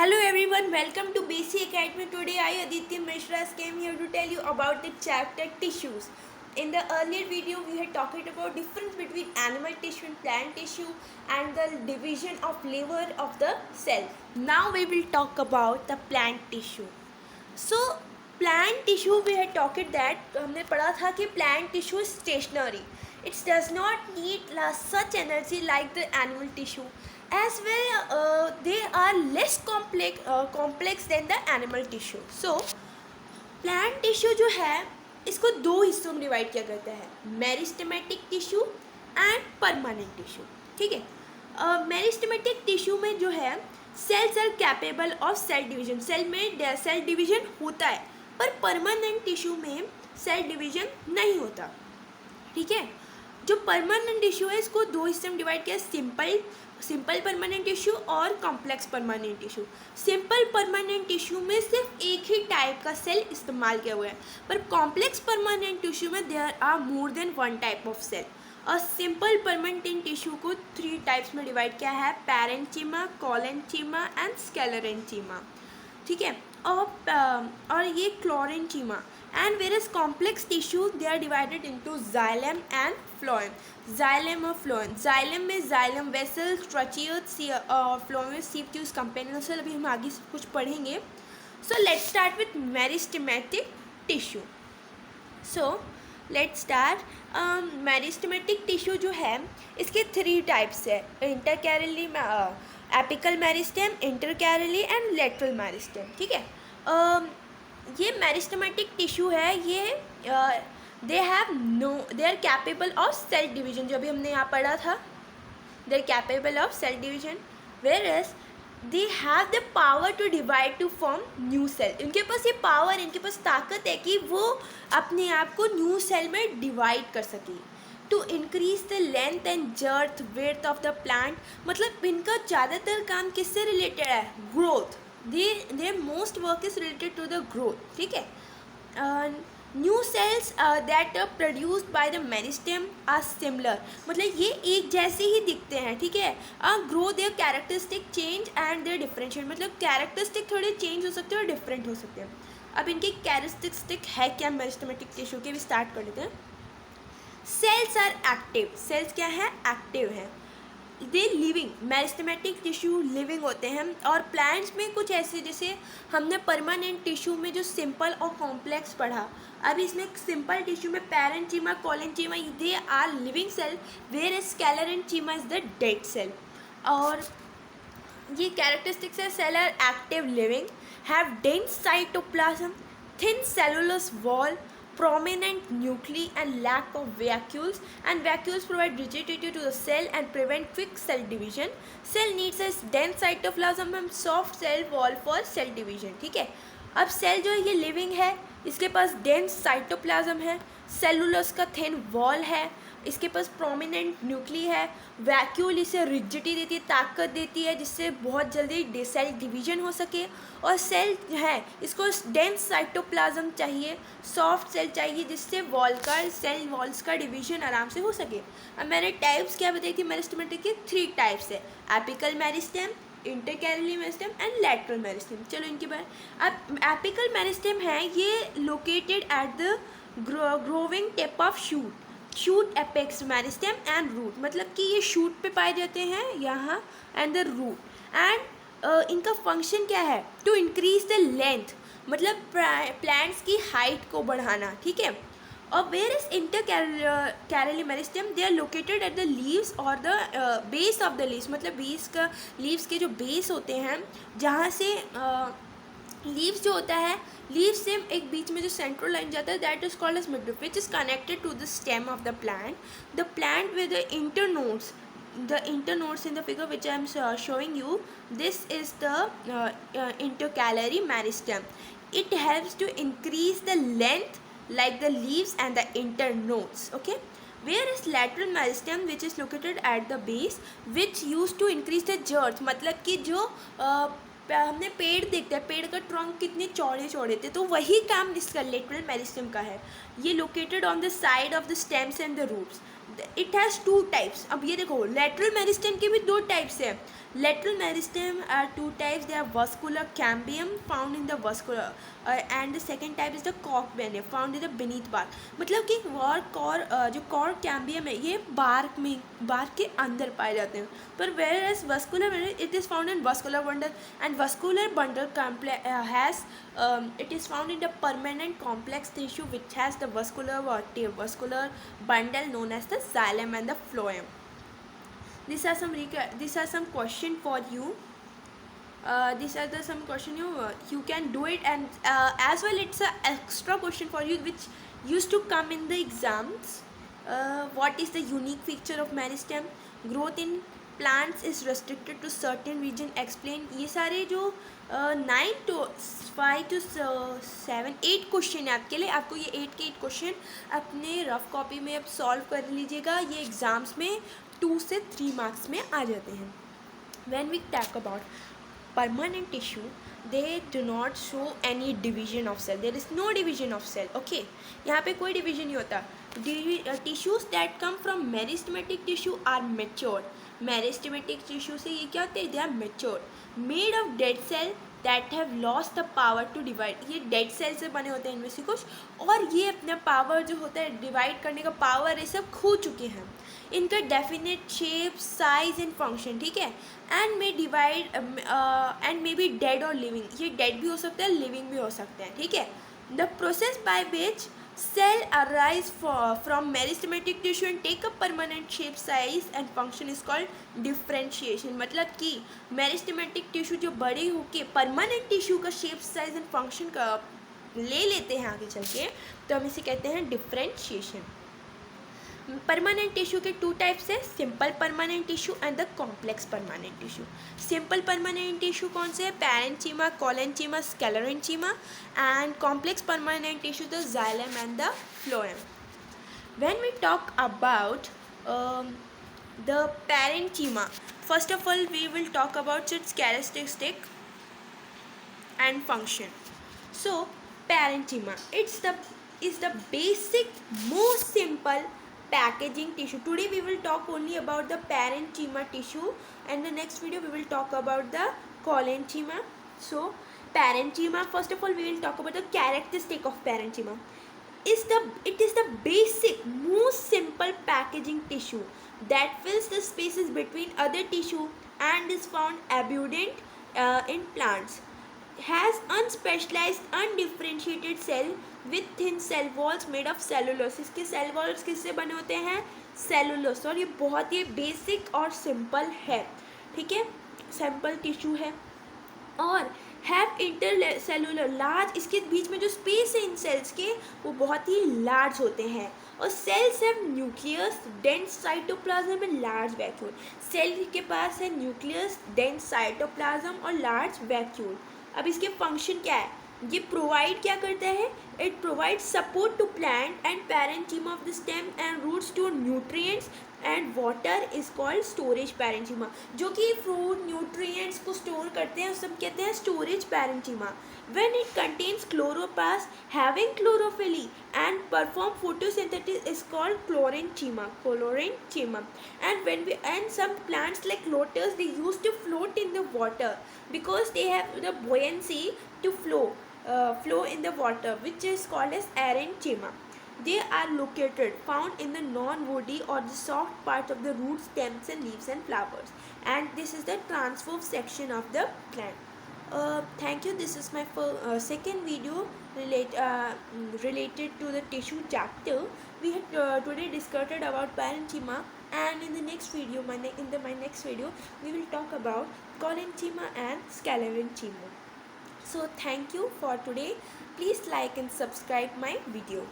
Hello everyone, welcome to BC Academy. Today I Aditya Mishra came here to tell you about the chapter tissues. In the earlier video we had talked about difference between animal tissue and plant tissue and the division of liver of the cell. Now we will talk about the plant tissue. So plant tissue we had talked that हमने पढ़ा था कि plant tissue is stationary. It does not need such energy like the animal tissue. As well they are less complex than the animal tissue. So plant tissue जो है इसको दो हिस्सों में डिवाइड किया करता है, meristematic tissue and permanent tissue. ठीक है, मेरिस्टेमेटिक टिश्यू में जो है cells are capable of cell division. Cell में सेल डिवीजन होता है पर परमानेंट टिश्यू में सेल डिवीजन नहीं होता. ठीक है, जो परमानेंट टिश्यू है इसको दो हिस्से में डिवाइड किया, सिंपल परमानेंट टिश्यू और complex permanent tissue. Simple permanent tissue में सिर्फ एक ही टाइप का सेल इस्तेमाल किया हुआ है, पर कॉम्प्लेक्स परमानेंट टिश्यू में there are more than one type of cell. और सिंपल परमानेंट टिश्यू को थ्री टाइप्स में डिवाइड किया है, पैरेंचीमा, कोलेंचीमा एंड स्क्लेरेंचीमा. ठीक है, और ये क्लोरेंचीमा. And whereas complex tissue they are divided into xylem and phloem. Xylem और phloem. Xylem में xylem vessels, tracheates, phloem में sieve tubes, companional cell. अभी हम आगे सब कुछ पढ़ेंगे. So let's start with meristematic tissue. So let's start. Meristematic tissue जो है इसके थ्री टाइप्स है, intercalary, apical meristem, intercalary and lateral meristem. ठीक है, ये मेरिस्टेमेटिक टिश्यू है, ये they are capable of cell division. जो अभी हमने यहाँ पढ़ा था, they are capable of cell division, whereas they have the power to divide to form new cell. इनके पास ये पावर, इनके पास ताकत है कि वो अपने आप को न्यू सेल में डिवाइड कर सके. To increase the length and girth width of the plant. मतलब इनका ज़्यादातर काम किससे रिलेटेड है? Growth. their most work is related to the growth. ठीक है, new cells that are produced by the meristem are similar. मतलब ये एक जैसे ही दिखते हैं. ठीक है, grow their characteristic change and their differentiate. मतलब characteristic थोड़े चेंज हो सकते हैं और डिफरेंट हो सकते हैं. अब इनकी कैरेक्टरिस्टिक है क्या मेरिस्टेमेटिक टिश्यू के, भी स्टार्ट कर लेते हैं. Sales are active. सेल्स क्या है? एक्टिव है. दे लिविंग. मेरिस्टेमेटिक टिश्यू लिविंग होते हैं. और प्लांट्स में कुछ ऐसे, जैसे हमने परमानेंट टिश्यू में जो सिंपल और कॉम्प्लेक्स पढ़ा, अभी इसमें सिंपल टिश्यू में parenchyma, collenchyma, they are living cell, whereas sclerenchyma is the dead cell. और ये कैरेक्टरिस्टिक्स है, cell are active, living, have dense cytoplasm, thin cellulose wall, prominent nuclei and lack of vacuoles, and vacuoles provide rigidity to the cell and prevent quick cell division. Cell needs a dense cytoplasm and soft cell wall for cell division. ठीक है, अब cell जो है ये living है, इसके पास dense cytoplasm है, cellulose का थिन वॉल है, इसके पास प्रोमिनेंट न्यूक्ली है, वैक्यूल इसे रिजिडिटी देती है, ताकत देती है जिससे बहुत जल्दी सेल डिवीजन हो सके. और सेल है इसको डेंस साइटोप्लाज्म चाहिए, सॉफ्ट सेल चाहिए जिससे सेल वॉल्स का डिवीजन आराम से हो सके. अब मैंने टाइप्स क्या बताई थी मेरिस्टेमेटिक के? थ्री टाइप्स है, apical meristem, intercalary meristem and lateral meristem. चलो इनके बारे. अब एपिकल मेरिस्टेम है, ये located at the growing tip of shoot apex meristem and root. मतलब कि ये शूट पे पाए जाते हैं यहाँ, एंड द रूट. एंड इनका फंक्शन क्या है? टू इंक्रीज द लेंथ, मतलब प्लांट्स की हाइट को बढ़ाना. ठीक है, और where is intercalary meristem, they are located at the leaves और the base of the leaves. मतलब लीव्स के जो बेस होते हैं, जहाँ से लीव्स जो होता है, लीव्स से एक बीच में जो सेंट्रल लाइन जाता है, that is called as midrib, which is connected to the stem of the plant. The plant with the internodes in the figure which I am showing you, this is the intercalary meristem. It helps to increase the length like the leaves and the internodes. Okay, whereas lateral meristem which is located at the base, which used to increase the girth. मतलब कि जो हमने पेड़ देखते हैं, पेड़ का trunk कितने चौड़े चौड़े थे, तो वही काम इसका लेटरल मेरिस्टेम का है. ये located on the side of the stems and the roots. It has two types. अब ये देखो, लेटरल मेरिस्टेम के भी दो टाइप्स है. Lateral meristem are two types. They are vascular cambium found in the vascular and the second type is the cork vein found in the beneath bark. मतलब कि जो कॉर्क कैम्बियम है ये bark के अंदर पाए जाते हैं, पर whereas vascular when it is found in vascular bundle and vascular bundle has it is found in the permanent complex tissue which has the vascular bundle known as the xylem and the phloem. These are some question for you. These are some question you can do it, and as well it's a extra question for you which used to come in the exams. What is the unique feature of meristem? Growth in plants is restricted to certain region. Explain. ये सारे जो 9 to 5 to 7 8 question है आपके लिए. आपको ये 8 के 8 question अपने रफ कॉपी में अब सॉल्व कर लीजिएगा. ये एग्ज़ाम्स में 2 से 3 मार्क्स में आ जाते हैं. When we talk about permanent tissue, they do not show any division of cell. There is no division of cell. Okay, यहाँ पे कोई division नहीं होता. Tissues that come from meristematic tissue are mature. Meristematic tissue से ये क्या होते हैं? They are mature, made of dead cell that have lost the power to divide. ये dead cell से बने होते हैं इनमें से कुछ, और ये अपना power जो होता है divide करने का power ये सब खो चुके हैं. इनका definite shape size and function, ठीक है, and may divide and may be dead और लिविंग. ये डेड भी हो सकता है, लिविंग भी हो सकते हैं, ठीक है. The process by which cell arise from meristematic tissue and take a permanent shape size and function is called differentiation. मतलब कि मेरिस्टेमेटिक टिश्यू जो बड़े होके परमानेंट टिश्यू का शेप साइज एंड फंक्शन का ले लेते हैं आगे चल के, तो हम इसे कहते हैं डिफ्रेंशिएशन. परमानेंट टिश्यू के 2 टाइप्स है, simple permanent tissue and the complex permanent tissue. Simple permanent tissue कौन से है? Parenchyma, collenchyma, sclerenchyma. And complex permanent tissue the xylem and the phloem. When we talk about the parenchyma, first of all we will talk about its characteristic and function. So parenchyma, is the basic most simple packaging tissue. Today we will talk only about the parenchyma tissue, and the next video we will talk about the collenchyma. So parenchyma, first of all we will talk about the characteristic of parenchyma. It is the basic most simple packaging tissue that fills the spaces between other tissue and is found abundant in plants. Has unspecialized undifferentiated cell with thin cell walls made of cellulose. इसके cell walls किससे बने होते हैं? cellulose. और ये बहुत ही basic और simple है, ठीक है, सिंपल टिश्यू है. और हैव इंटरसेलुलर लार्ज, इसके बीच में जो स्पेस है इन सेल्स के वो बहुत ही लार्ज होते हैं. और cells have nucleus, dense cytoplasm and large vacuole. Cell के पास है न्यूक्लियस, डेंस साइटोप्लाज्म और लार्ज वैक्यूल. अब इसके फंक्शन क्या है? ये प्रोवाइड क्या करता है? It provide support to plant and parenchyma of the stem and roots to nutrients and water is called storage parenchyma. जो कि फ्रूट न्यूट्रिएंट्स को स्टोर करते हैं उसे हम कहते हैं storage पैरेंचीमा. when it contains chloroplasts having chlorophyll and perform photosynthesis is called chlorenchima. And some plants like lotus, they used to float in the water because they have the buoyancy to flow in the water, which is called as aerenchima. They are found in the non-woody or the soft part of the roots, stems and leaves and flowers. And this is the transverse section of the plant. Thank you. This is my second video related to the tissue chapter. We have today discussed about parenchyma, and in the next video, my next video, we will talk about collenchyma and sclerenchyma. So thank you for today. Please like and subscribe my video.